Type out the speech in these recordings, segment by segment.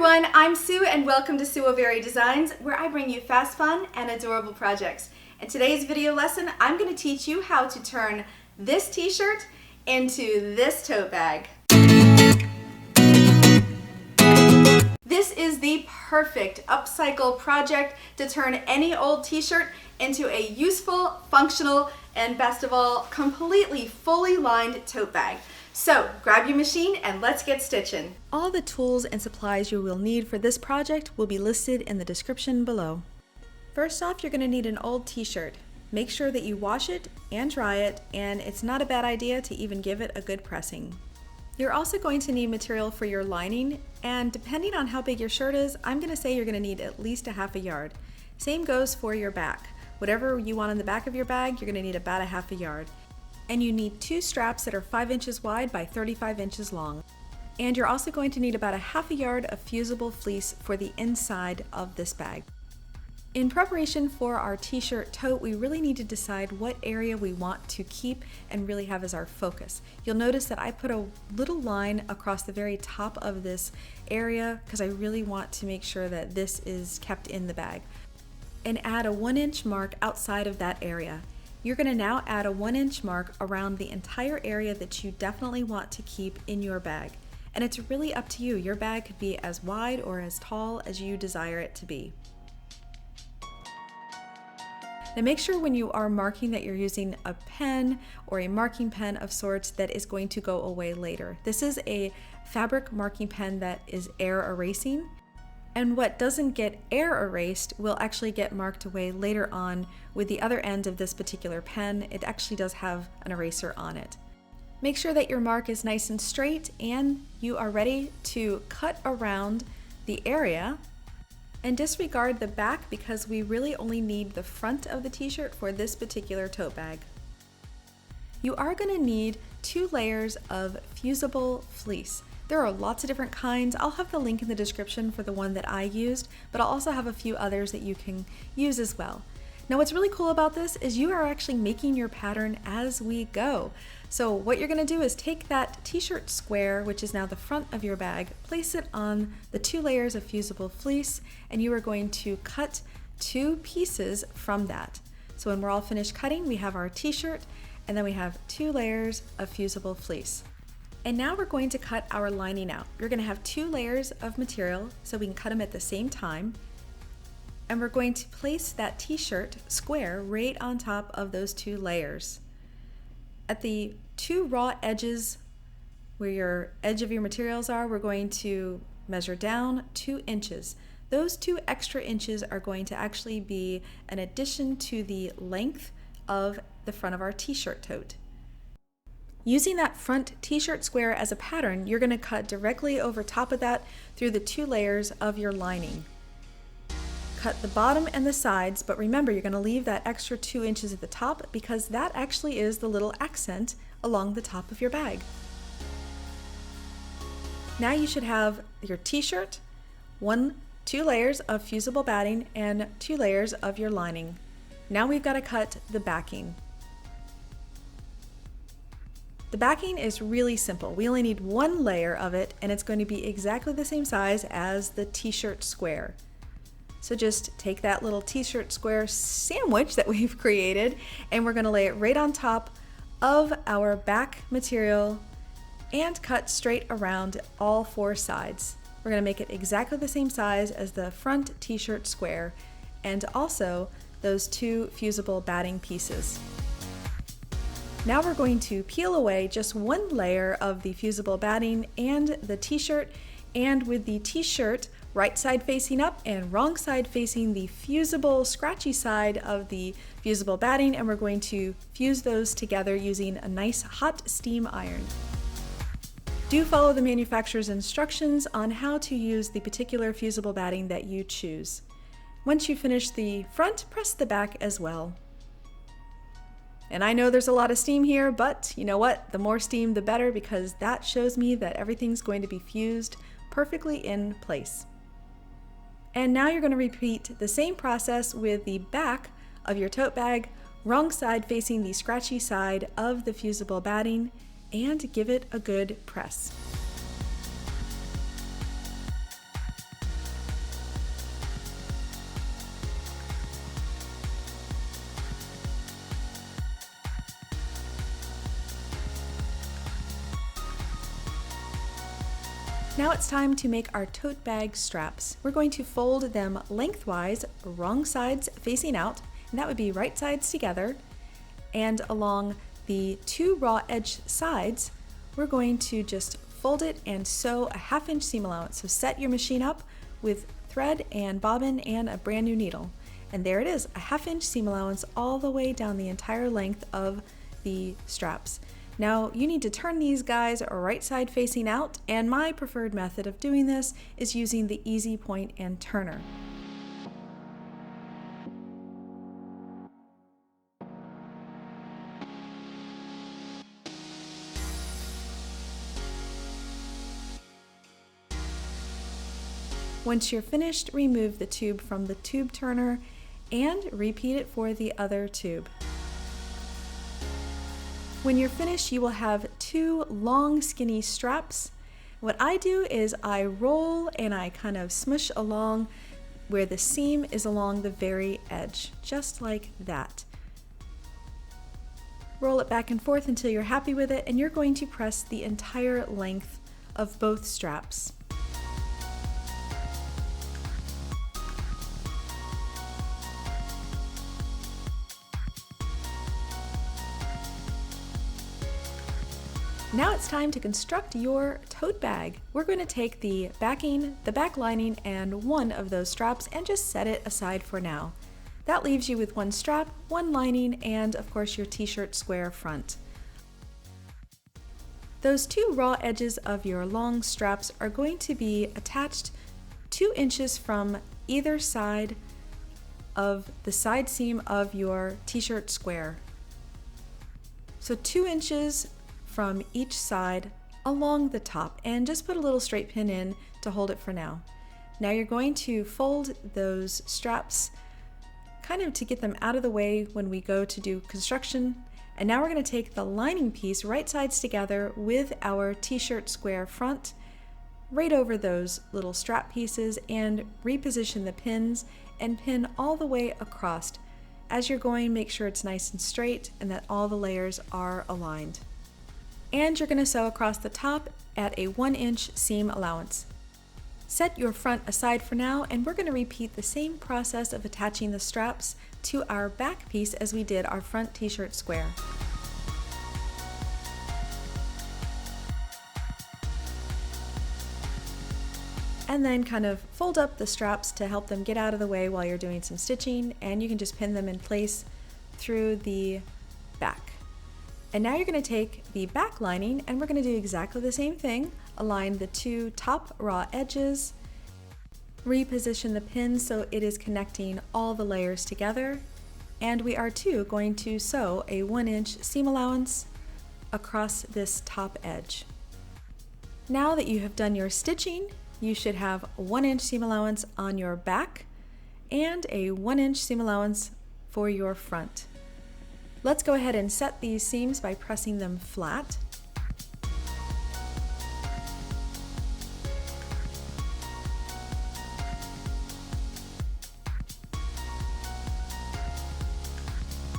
everyone, I'm Sue and welcome to Sue Designs, where I bring you fast fun and adorable projects. In today's video lesson, I'm going to teach you how to turn this t-shirt into this tote bag. This is the perfect upcycle project to turn any old t-shirt into a useful, functional, and best of all, completely fully lined tote bag. So grab your machine and let's get stitching. All the tools and supplies you will need for this project will be listed in the description below. First off, you're going to need an old t-shirt. Make sure that you wash it and dry it, and it's not a bad idea to even give it a good pressing. You're also going to need material for your lining, and depending on how big your shirt is, I'm going to say you're going to need at least a half a yard. Same goes for your back. Whatever you want on the back of your bag, you're going to need about a half a yard. And you need 2 straps that are 5 inches wide by 35 inches long. And you're also going to need about a half a yard of fusible fleece for the inside of this bag. In preparation for our t-shirt tote, we really need to decide what area we want to keep and really have as our focus. You'll notice that I put a little line across the very top of this area because I really want to make sure that this is kept in the bag. And add a 1-inch mark outside of that area. You're going to now add a 1-inch mark around the entire area that you definitely want to keep in your bag. And it's really up to you. Your bag could be as wide or as tall as you desire it to be. Now make sure when you are marking that you're using a pen or a marking pen of sorts that is going to go away later. This is a fabric marking pen that is air erasing. And what doesn't get air erased will actually get marked away later on with the other end of this particular pen. It actually does have an eraser on it. Make sure that your mark is nice and straight and you are ready to cut around the area, and disregard the back because we really only need the front of the t-shirt for this particular tote bag. You are going to need 2 layers of fusible fleece. There are lots of different kinds. I'll have the link in the description for the one that I used, but I'll also have a few others that you can use as well. Now what's really cool about this is you are actually making your pattern as we go. So what you're going to do is take that t-shirt square, which is now the front of your bag, place it on the 2 layers of fusible fleece, and you are going to cut 2 pieces from that. So when we're all finished cutting, we have our t-shirt, and then we have 2 layers of fusible fleece. And now we're going to cut our lining out. You're going to have 2 layers of material so we can cut them at the same time. And we're going to place that t-shirt square right on top of those 2 layers. At the 2 raw edges where your edge of your materials are, we're going to measure down 2 inches. Those 2 extra inches are going to actually be an addition to the length of the front of our t-shirt tote. Using that front t-shirt square as a pattern, you're going to cut directly over top of that through the 2 layers of your lining. Cut the bottom and the sides, but remember you're going to leave that extra 2 inches at the top because that actually is the little accent along the top of your bag. Now you should have your t-shirt, 2 layers of fusible batting, and 2 layers of your lining. Now we've got to cut the backing. The backing is really simple. We only need 1 layer of it, and it's going to be exactly the same size as the t-shirt square. So just take that little t-shirt square sandwich that we've created, and we're going to lay it right on top of our back material and cut straight around all 4 sides. We're going to make it exactly the same size as the front t-shirt square and also those 2 fusible batting pieces. Now we're going to peel away just 1 layer of the fusible batting and the t-shirt, and with the t-shirt right side facing up and wrong side facing the fusible scratchy side of the fusible batting, and we're going to fuse those together using a nice hot steam iron. Do follow the manufacturer's instructions on how to use the particular fusible batting that you choose. Once you finish the front, press the back as well. And I know there's a lot of steam here, but you know what? The more steam, the better, because that shows me that everything's going to be fused perfectly in place. And now you're going to repeat the same process with the back of your tote bag, wrong side facing the scratchy side of the fusible batting, and give it a good press. Now it's time to make our tote bag straps. We're going to fold them lengthwise, wrong sides facing out, and that would be right sides together. And along the two raw edge sides, we're going to just fold it and sew a 1/2 inch seam allowance. So set your machine up with thread and bobbin and a brand new needle. And there it is, a 1/2 inch seam allowance all the way down the entire length of the straps. Now you need to turn these guys right side facing out, and my preferred method of doing this is using the easy point and turner. Once you're finished, remove the tube from the tube turner and repeat it for the other tube. When you're finished, you will have two long skinny straps. What I do is I roll and I kind of smush along where the seam is along the very edge, just like that. Roll it back and forth until you're happy with it, and you're going to press the entire length of both straps. Now it's time to construct your tote bag. We're going to take the backing, the back lining, and one of those straps and just set it aside for now. That leaves you with one strap, one lining, and of course your t-shirt square front. Those two raw edges of your long straps are going to be attached 2 inches from either side of the side seam of your t-shirt square. So 2 inches from each side along the top, and just put a little straight pin in to hold it for now. Now you're going to fold those straps kind of to get them out of the way when we go to do construction. And now we're going to take the lining piece right sides together with our t-shirt square front right over those little strap pieces and reposition the pins and pin all the way across. As you're going, make sure it's nice and straight and that all the layers are aligned. And you're going to sew across the top at a 1 inch seam allowance. Set your front aside for now, and we're going to repeat the same process of attaching the straps to our back piece as we did our front t-shirt square. And then kind of fold up the straps to help them get out of the way while you're doing some stitching, and you can just pin them in place through the back. And now you're going to take the back lining and we're going to do exactly the same thing. Align the two top raw edges, reposition the pin so it is connecting all the layers together, and we are too going to sew a 1 inch seam allowance across this top edge. Now that you have done your stitching, you should have a 1 inch seam allowance on your back and a 1 inch seam allowance for your front. Let's go ahead and set these seams by pressing them flat.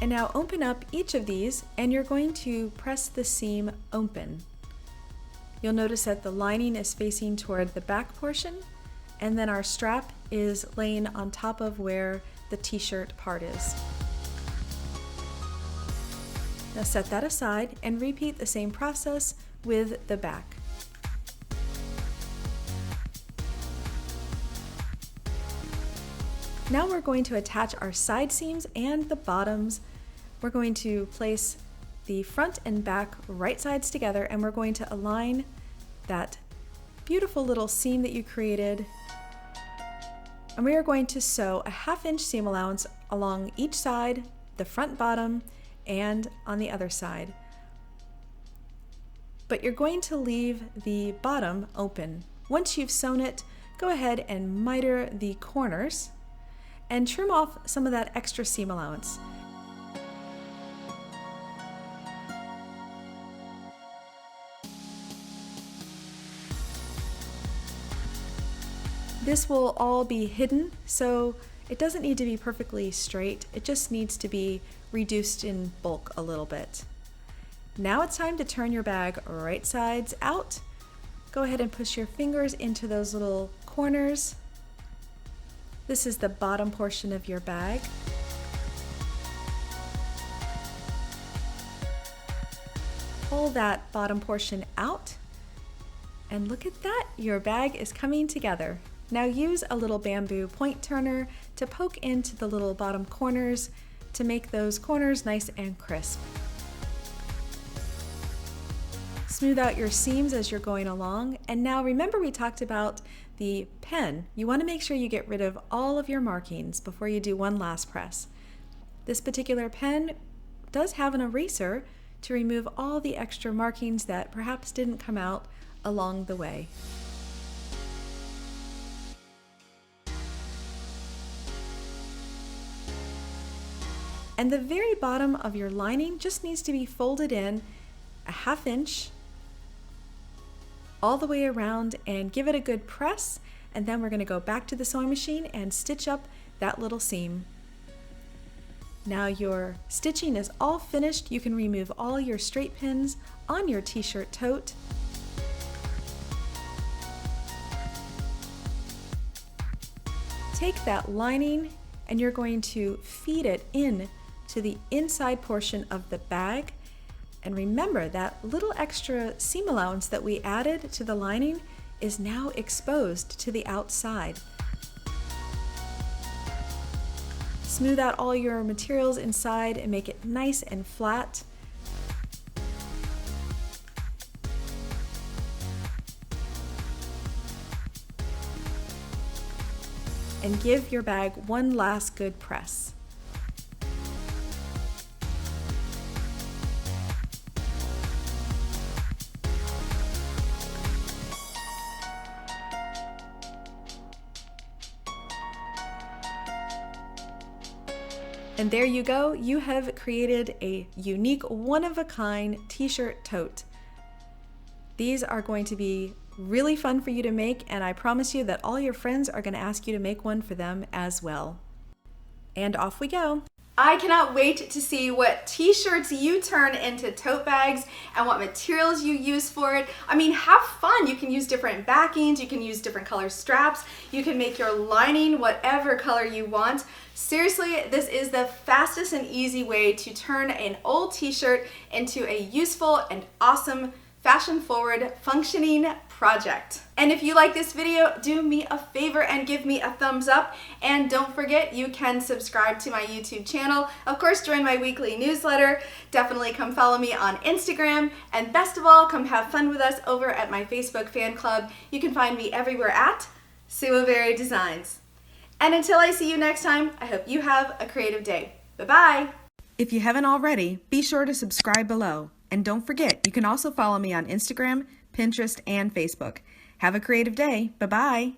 And now open up each of these, and you're going to press the seam open. You'll notice that the lining is facing toward the back portion, and then our strap is laying on top of where the t-shirt part is. Now set that aside and repeat the same process with the back. Now we're going to attach our side seams and the bottoms. We're going to place the front and back right sides together, and we're going to align that beautiful little seam that you created. And we are going to sew a 1/2 inch seam allowance along each side, the front, bottom, and on the other side. But you're going to leave the bottom open. Once you've sewn it, go ahead and miter the corners and trim off some of that extra seam allowance. This will all be hidden, so it doesn't need to be perfectly straight. It just needs to be reduced in bulk a little bit. Now it's time to turn your bag right sides out. Go ahead and push your fingers into those little corners. This is the bottom portion of your bag. Pull that bottom portion out, and look at that, your bag is coming together. Now use a little bamboo point turner to poke into the little bottom corners to make those corners nice and crisp. Smooth out your seams as you're going along. And now remember, we talked about the pen. You want to make sure you get rid of all of your markings before you do one last press. This particular pen does have an eraser to remove all the extra markings that perhaps didn't come out along the way. And the very bottom of your lining just needs to be folded in a 1/2 inch all the way around, and give it a good press, and then we're going to go back to the sewing machine and stitch up that little seam. Now your stitching is all finished. You can remove all your straight pins on your t-shirt tote. Take that lining and you're going to feed it in to the inside portion of the bag. And remember, that little extra seam allowance that we added to the lining is now exposed to the outside. Smooth out all your materials inside and make it nice and flat. And give your bag one last good press. And there you go, you have created a unique, one-of-a-kind t-shirt tote. These are going to be really fun for you to make, and I promise you that all your friends are going to ask you to make one for them as well. And off we go. I cannot wait to see what t-shirts you turn into tote bags and what materials you use for it. I mean, have fun. You can use different backings, you can use different color straps, you can make your lining whatever color you want. Seriously, this is the fastest and easy way to turn an old t-shirt into a useful and awesome, fashion-forward, functioning project. And if you like this video, do me a favor and give me a thumbs up. And don't forget, you can subscribe to my YouTube channel. Of course, join my weekly newsletter. Definitely come follow me on Instagram. And best of all, come have fun with us over at my Facebook fan club. You can find me everywhere at Suaberry Designs. And until I see you next time, I hope you have a creative day. Bye-bye. If you haven't already, be sure to subscribe below. And don't forget, you can also follow me on Instagram, Pinterest, and Facebook. Have a creative day. Bye-bye.